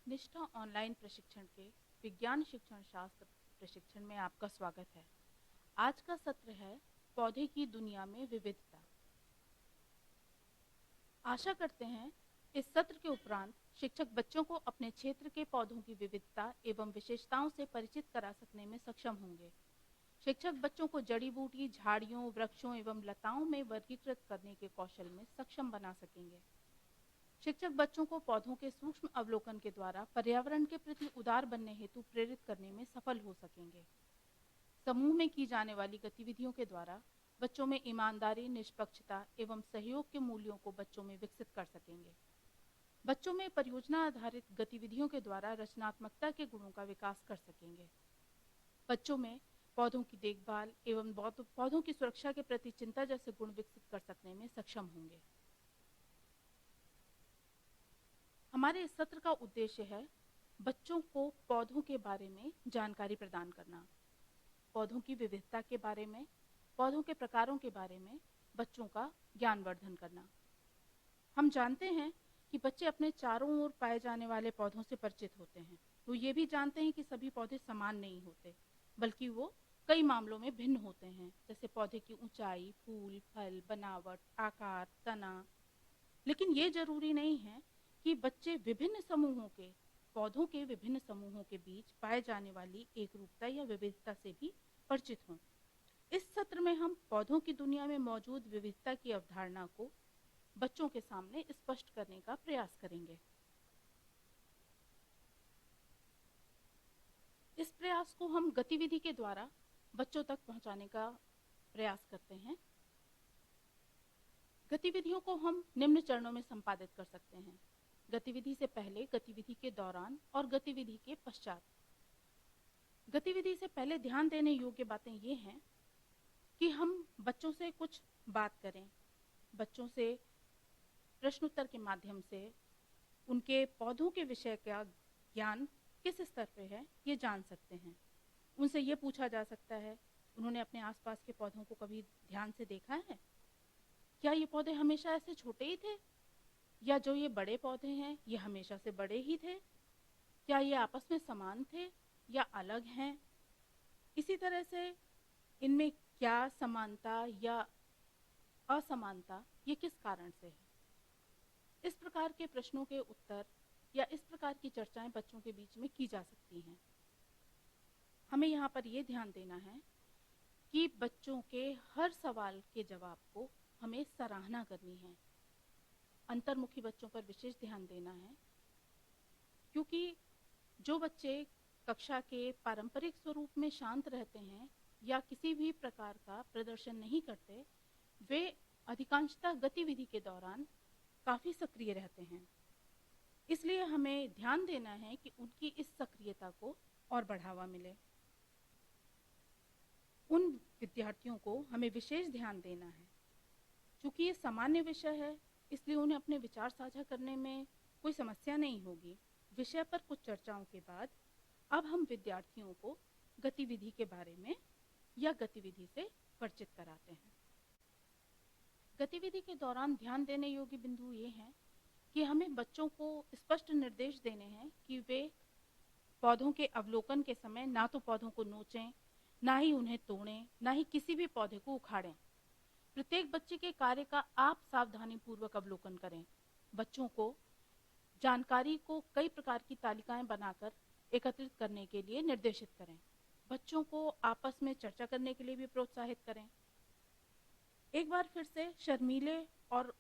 निष्ठा ऑनलाइन प्रशिक्षण के विज्ञान शिक्षण शास्त्र प्रशिक्षण में आपका स्वागत है। आज का सत्र है पौधे की दुनिया में विविधता। आशा करते हैं इस सत्र के उपरांत शिक्षक बच्चों को अपने क्षेत्र के पौधों की विविधता एवं विशेषताओं से परिचित करा सकने में सक्षम होंगे। शिक्षक बच्चों को जड़ी बूटी, झाड़ियों, वृक्षों एवं लताओं में वर्गीकृत करने के कौशल में सक्षम बना सकेंगे। शिक्षक बच्चों को पौधों के सूक्ष्म अवलोकन के द्वारा पर्यावरण के प्रति उदार बनने हेतु प्रेरित करने में सफल हो सकेंगे। समूह में की जाने वाली गतिविधियों के द्वारा बच्चों में ईमानदारी, निष्पक्षता एवं सहयोग के मूल्यों को बच्चों में विकसित कर सकेंगे। बच्चों में परियोजना आधारित गतिविधियों के द्वारा रचनात्मकता के गुणों का विकास कर सकेंगे। बच्चों में पौधों की देखभाल एवं पौधों की सुरक्षा के प्रति चिंता जैसे गुण विकसित कर सकने में सक्षम होंगे। हमारे इस सत्र का उद्देश्य है बच्चों को पौधों के बारे में जानकारी प्रदान करना, पौधों की विविधता के बारे में, पौधों के प्रकारों के बारे में बच्चों का ज्ञानवर्धन करना। हम जानते हैं कि बच्चे अपने चारों ओर पाए जाने वाले पौधों से परिचित होते हैं। वो ये भी जानते हैं कि सभी पौधे समान नहीं होते, बल्कि वो कई मामलों में भिन्न होते हैं, जैसे पौधे की ऊंचाई, फूल, फल, बनावट, आकार, तना। लेकिन ये जरूरी नहीं है कि बच्चे विभिन्न समूहों के पौधों के विभिन्न समूहों के बीच पाए जाने वाली एक रूपता या विविधता से भी परिचित हों। इस सत्र में हम पौधों की दुनिया में मौजूद विविधता की अवधारणा को बच्चों के सामने स्पष्ट करने का प्रयास करेंगे। इस प्रयास को हम गतिविधि के द्वारा बच्चों तक पहुंचाने का प्रयास करते हैं। गतिविधियों को हम निम्न चरणों में संपादित कर सकते हैं: गतिविधि से पहले, गतिविधि के दौरान और गतिविधि के पश्चात। गतिविधि से पहले ध्यान देने योग्य बातें ये हैं कि हम बच्चों से कुछ बात करें, बच्चों से प्रश्नोत्तर के माध्यम से उनके पौधों के विषय का ज्ञान किस स्तर पे है ये जान सकते हैं। उनसे ये पूछा जा सकता है, उन्होंने अपने आसपास के पौधों को कभी ध्यान से देखा है? क्या ये पौधे हमेशा ऐसे छोटे ही थे, या जो ये बड़े पौधे हैं ये हमेशा से बड़े ही थे? क्या ये आपस में समान थे या अलग हैं? इसी तरह से इनमें क्या समानता या असमानता, ये किस कारण से है? इस प्रकार के प्रश्नों के उत्तर या इस प्रकार की चर्चाएं बच्चों के बीच में की जा सकती हैं। हमें यहाँ पर ये ध्यान देना है कि बच्चों के हर सवाल के जवाब को हमें सराहना करनी है। अंतर्मुखी बच्चों पर विशेष ध्यान देना है, क्योंकि जो बच्चे कक्षा के पारंपरिक स्वरूप में शांत रहते हैं या किसी भी प्रकार का प्रदर्शन नहीं करते, वे अधिकांशतः गतिविधि के दौरान काफी सक्रिय रहते हैं। इसलिए हमें ध्यान देना है कि उनकी इस सक्रियता को और बढ़ावा मिले। उन विद्यार्थियों को हमें विशेष ध्यान देना है। चूंकि ये सामान्य विषय है, इसलिए उन्हें अपने विचार साझा करने में कोई समस्या नहीं होगी। विषय पर कुछ चर्चाओं के बाद अब हम विद्यार्थियों को गतिविधि के बारे में या गतिविधि से परिचित कराते हैं। गतिविधि के दौरान ध्यान देने योग्य बिंदु ये हैं कि हमें बच्चों को स्पष्ट निर्देश देने हैं कि वे पौधों के अवलोकन के समय ना तो पौधों को नोचें, ना ही उन्हें तोड़ें, ना ही किसी भी पौधे को उखाड़ें। प्रत्येक बच्चे के कार्य का आप सावधानी पूर्वक अवलोकन करें। बच्चों को जानकारी को कई प्रकार की तालिकाएं बनाकर एकत्रित करने के लिए निर्देशित करें। बच्चों को आपस में चर्चा करने के लिए भी प्रोत्साहित करें। एक बार फिर से शर्मीले और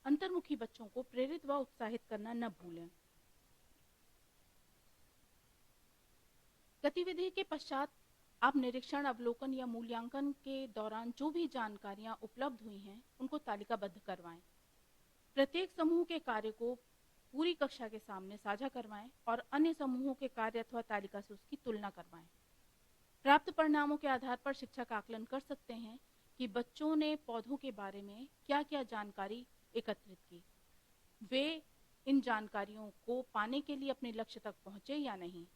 अंतर्मुखी बच्चों को प्रेरित व उत्साहित करना न भूलें। गतिविधि के पश्चात आप निरीक्षण, अवलोकन या मूल्यांकन के दौरान जो भी जानकारियां उपलब्ध हुई हैं उनको तालिकाबद्ध करवाएं। प्रत्येक समूह के कार्य को पूरी कक्षा के सामने साझा करवाएं और अन्य समूहों के कार्य अथवा तालिका से उसकी तुलना करवाएं। प्राप्त परिणामों के आधार पर शिक्षक आकलन कर सकते हैं कि बच्चों ने पौधों के बारे में क्या क्या जानकारी एकत्रित की, वे इन जानकारियों को पाने के लिए अपने लक्ष्य तक पहुंचे या नहीं।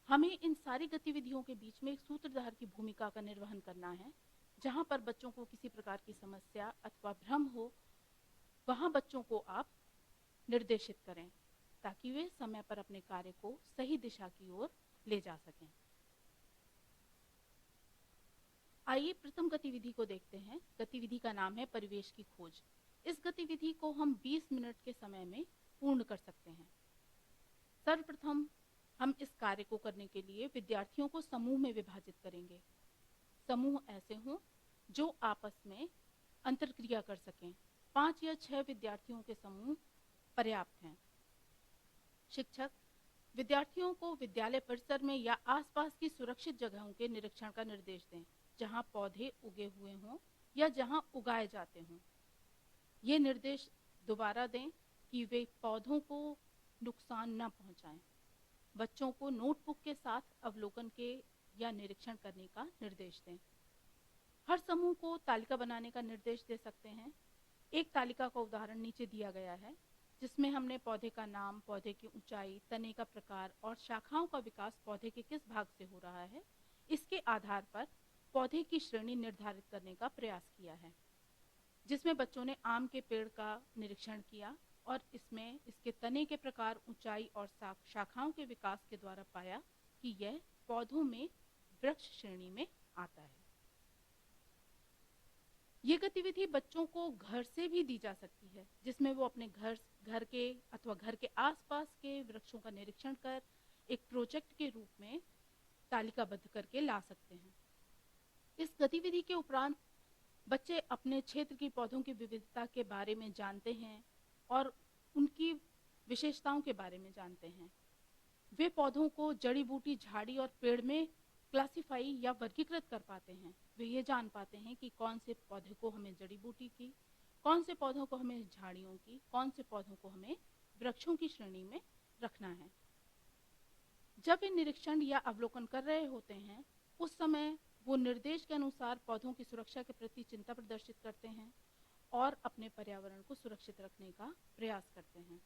हमें इन सारी गतिविधियों के बीच में एक सूत्रधार की भूमिका का निर्वहन करना है। जहां पर बच्चों को किसी प्रकार की समस्या अथवा भ्रम हो, वहां बच्चों को आप निर्देशित करें। ताकि वे समय पर अपने कार्य को सही दिशा की ओर ले जा सकें। आइए प्रथम गतिविधि को देखते हैं। गतिविधि का नाम है परिवेश की खोज। इस गतिविधि को हम 20 मिनट के समय में पूर्ण कर सकते हैं। सर्वप्रथम हम इस कार्य को करने के लिए विद्यार्थियों को समूह में विभाजित करेंगे। समूह ऐसे हों जो आपस में अंतरक्रिया कर सकें। 5 या 6 विद्यार्थियों के समूह पर्याप्त हैं। शिक्षक विद्यार्थियों को विद्यालय परिसर में या आसपास की सुरक्षित जगहों के निरीक्षण का निर्देश दें, जहां पौधे उगे हुए हों या जहां उगाए जाते हों। ये निर्देश दोबारा दें कि वे पौधों को नुकसान न पहुंचाएं। बच्चों को नोटबुक के साथ अवलोकन के या निरीक्षण करने का निर्देश दें। हर समूह को तालिका बनाने का निर्देश दे सकते हैं। एक तालिका का उदाहरण नीचे दिया गया है, जिसमें हमने पौधे का नाम, पौधे की ऊंचाई, तने का प्रकार और शाखाओं का विकास पौधे के किस भाग से हो रहा है, इसके आधार पर पौधे की श्रेणी निर्धारित करने का प्रयास किया है। जिसमें बच्चों ने आम के पेड़ का निरीक्षण किया और इसमें इसके तने के प्रकार, ऊंचाई और शाखाओं के विकास के द्वारा पाया कि यह पौधों में वृक्ष श्रेणी में आता है। ये गतिविधि बच्चों को घर से भी दी जा सकती है, जिसमें वो अपने घर के अथवा घर के आसपास के वृक्षों का निरीक्षण कर एक प्रोजेक्ट के रूप में तालिकाबद्ध करके ला सकते हैं। इस गतिविधि के उपरांत बच्चे अपने क्षेत्र की पौधों की विविधता के बारे में जानते हैं और उनकी विशेषताओं के बारे में जानते हैं। वे पौधों को जड़ी बूटी, झाड़ी और पेड़ में क्लासिफाई या वर्गीकृत कर पाते हैं। वे ये जान पाते हैं कि कौन से पौधे को हमें जड़ी बूटी की, कौन से पौधों को हमें झाड़ियों की, कौन से पौधों को हमें वृक्षों की श्रेणी में रखना है। जब वे निरीक्षण या अवलोकन कर रहे होते हैं, उस समय वो निर्देश के अनुसार पौधों की सुरक्षा के प्रति चिंता प्रदर्शित करते हैं और अपने पर्यावरण को सुरक्षित रखने का प्रयास करते हैं।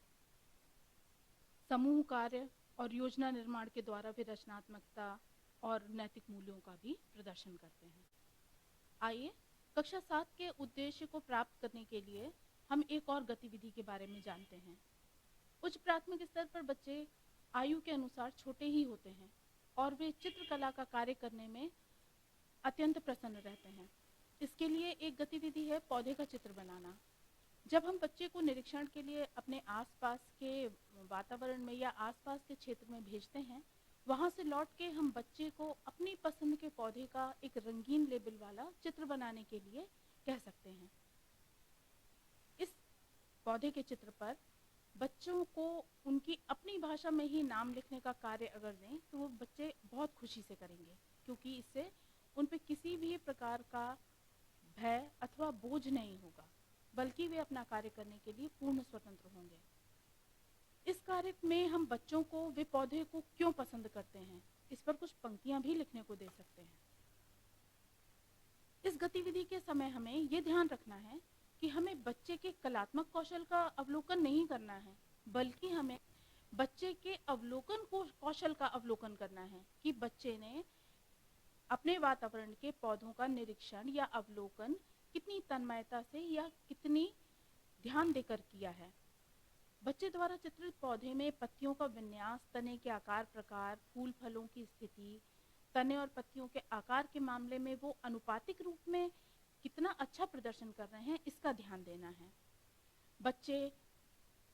समूह कार्य और योजना निर्माण के द्वारा वे रचनात्मकता और नैतिक मूल्यों का भी प्रदर्शन करते हैं। आइए कक्षा 7 के उद्देश्य को प्राप्त करने के लिए हम एक और गतिविधि के बारे में जानते हैं। उच्च प्राथमिक स्तर पर बच्चे आयु के अनुसार छोटे ही होते हैं और वे चित्रकला का कार्य करने में अत्यंत प्रसन्न रहते हैं। इसके लिए एक गतिविधि है पौधे का चित्र बनाना। जब हम बच्चे को निरीक्षण के लिए अपने आसपास के वातावरण में या आसपास के क्षेत्र में भेजते हैं, वहां से लौट के हम बच्चे को अपनी पसंद के पौधे का एक रंगीन लेबल वाला चित्र बनाने के लिए कह सकते हैं। इस पौधे के चित्र पर बच्चों को उनकी अपनी भाषा में ही नाम लिखने का कार्य अगर दें तो वो बच्चे बहुत खुशी से करेंगे, क्योंकि इससे उन पे किसी भी प्रकार का भय अथवा बोझ नहीं होगा, बल्कि वे अपना कार्य करने के लिए पूर्ण स्वतंत्र होंगे। इस कार्य में हम बच्चों को वे पौधे को क्यों पसंद करते हैं, इस पर कुछ पंक्तियां भी लिखने को दे सकते हैं। इस गतिविधि के समय हमें ये ध्यान रखना है कि हमें बच्चे के कलात्मक कौशल का अवलोकन नहीं करना है, बल्कि हमें बच्चे के कौशल का अवलोकन करना है कि बच्चे ने अपने वातावरण के पौधों का निरीक्षण या अवलोकन कितनी तन्मयता से या कितनी ध्यान देकर किया है। बच्चे द्वारा चित्रित पौधे में पत्तियों का विन्यास, तने के आकार प्रकार, फूल फलों की स्थिति, तने और पत्तियों के आकार के मामले में वो अनुपातिक रूप में कितना अच्छा प्रदर्शन कर रहे हैं, इसका ध्यान देना है। बच्चे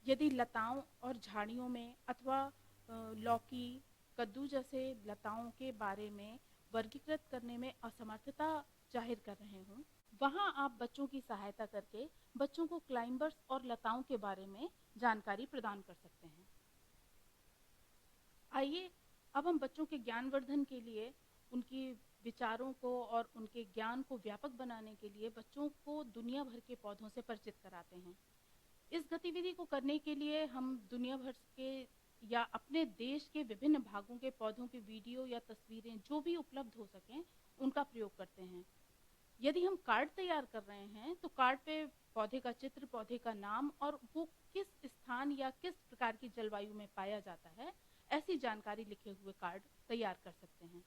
यदि लताओं और झाड़ियों में अथवा लौकी, कद्दू जैसे लताओं के बारे में वर्गीकृत करने में असमर्थता जाहिर कर रहे हों, वहां आप बच्चों की सहायता करके बच्चों को क्लाइंबर्स और लताओं के बारे में जानकारी प्रदान कर सकते हैं। आइए अब हम बच्चों के ज्ञानवर्धन के लिए, उनकी विचारों को और उनके ज्ञान को व्यापक बनाने के लिए बच्चों को दुनिया भर के पौधों से परिचित कराते हैं। इस गतिविधि को करने के लिए हम दुनिया भर के या अपने देश के विभिन्न भागों के पौधों के वीडियो या तस्वीरें जो भी उपलब्ध हो सकें, उनका प्रयोग करते हैं। यदि हम कार्ड तैयार कर रहे हैं तो कार्ड पे पौधे का चित्र, पौधे का नाम और वो किस स्थान या किस प्रकार की जलवायु में पाया जाता है, ऐसी जानकारी लिखे हुए कार्ड तैयार कर सकते हैं।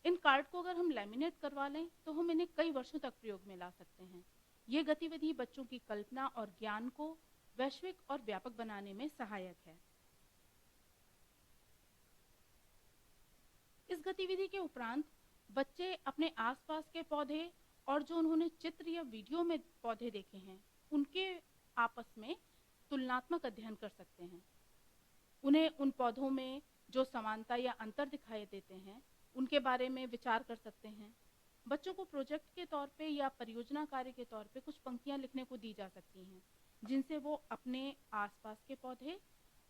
इन कार्ड को अगर हम लैमिनेट करवा लें तो हम इन्हें कई वर्षों तक प्रयोग में ला सकते हैं। ये गतिविधि बच्चों की कल्पना और ज्ञान को वैश्विक और व्यापक बनाने में सहायक है। गतिविधि के उपरांत बच्चे अपने आसपास के पौधे और जो उन्होंने चित्र या वीडियो में पौधे देखे हैं उनके आपस में तुलनात्मक अध्ययन कर सकते हैं। उन्हें उन पौधों में जो समानता या अंतर दिखाई देते हैं उनके बारे में विचार कर सकते हैं। बच्चों को प्रोजेक्ट के तौर पे या परियोजना कार्य के तौर पे कुछ पंक्तियां लिखने को दी जा सकती हैं जिनसे वो अपने आसपास के पौधे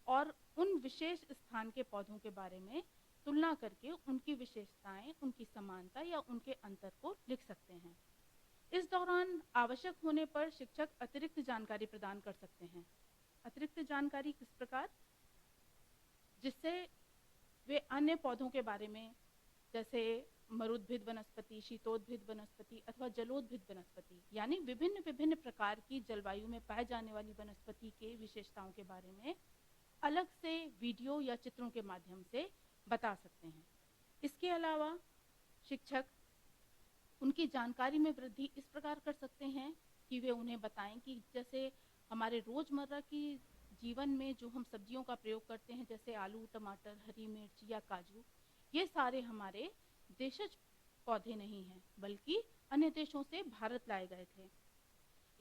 और उन विशेष स्थान के पौधों के बारे में तुलना करके उनकी विशेषताएं, उनकी समानता या उनके अंतर को लिख सकते हैं। इस दौरान आवश्यक होने पर शिक्षक अतिरिक्त जानकारी प्रदान कर सकते हैं। अतिरिक्त जानकारी किस प्रकार? जिससे वे अन्य पौधों के बारे में, जैसे मरुद्भिद वनस्पति, शीतोद्भिद वनस्पति अथवा जलोद्भिद वनस्पति, यानी विभिन्न विभिन्न प्रकार की जलवायु में पाए जाने वाली वनस्पति के विशेषताओं के बारे में अलग से वीडियो या चित्रों के माध्यम से बता सकते हैं। इसके अलावा शिक्षक उनकी जानकारी में वृद्धि इस प्रकार कर सकते हैं कि वे उन्हें बताएं कि जैसे हमारे रोजमर्रा की जीवन में जो हम सब्जियों का प्रयोग करते हैं, जैसे आलू, टमाटर, हरी मिर्च या काजू, ये सारे हमारे देशज पौधे नहीं हैं बल्कि अन्य देशों से भारत लाए गए थे।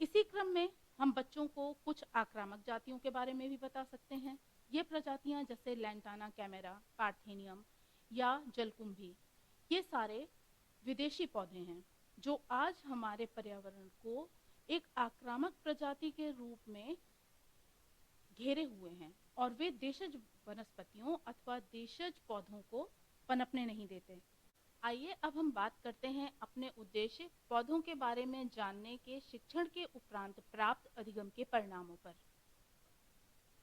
इसी क्रम में हम बच्चों को कुछ आक्रामक जातियों के बारे में भी बता सकते हैं। ये प्रजातियां जैसे लैंटाना कैमेरा, पार्थेनियम या जलकुंभी, ये सारे विदेशी पौधे हैं जो आज हमारे पर्यावरण को एक आक्रामक प्रजाति के रूप में घेरे हुए हैं और वे देशज वनस्पतियों अथवा देशज पौधों को पनपने नहीं देते। आइए अब हम बात करते हैं अपने उद्देश्य पौधों के बारे में जानने के शिक्षण के उपरांत प्राप्त अधिगम के परिणामों पर।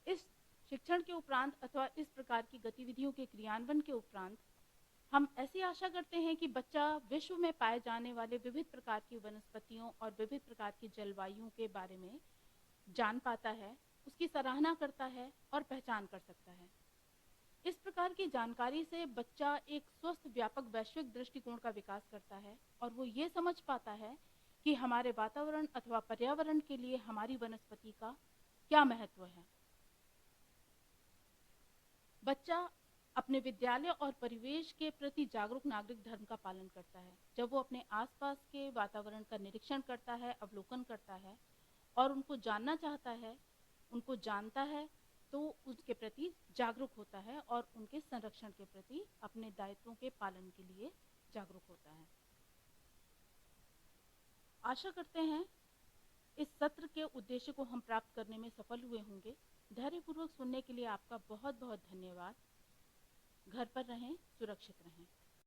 इस शिक्षण के उपरांत अथवा इस प्रकार की गतिविधियों के क्रियान्वयन के उपरांत हम ऐसी आशा करते हैं कि बच्चा विश्व में पाए जाने वाले विविध प्रकार की वनस्पतियों और विविध प्रकार की जलवायु के बारे में जान पाता है, उसकी सराहना करता है और पहचान कर सकता है। इस प्रकार की जानकारी से बच्चा एक स्वस्थ व्यापक वैश्विक दृष्टिकोण का विकास करता है और वो ये समझ पाता है कि हमारे वातावरण अथवा पर्यावरण के लिए हमारी वनस्पति का क्या महत्व है। बच्चा अपने विद्यालय और परिवेश के प्रति जागरूक नागरिक धर्म का पालन करता है। जब वो अपने आसपास के वातावरण का निरीक्षण करता है, अवलोकन करता है और उनको जानना चाहता है, उनको जानता है, तो उसके प्रति जागरूक होता है और उनके संरक्षण के प्रति अपने दायित्वों के पालन के लिए जागरूक होता है। आशा करते हैं इस सत्र के उद्देश्य को हम प्राप्त करने में सफल हुए होंगे। धैर्यपूर्वक सुनने के लिए आपका बहुत बहुत धन्यवाद। घर पर रहें, सुरक्षित रहें।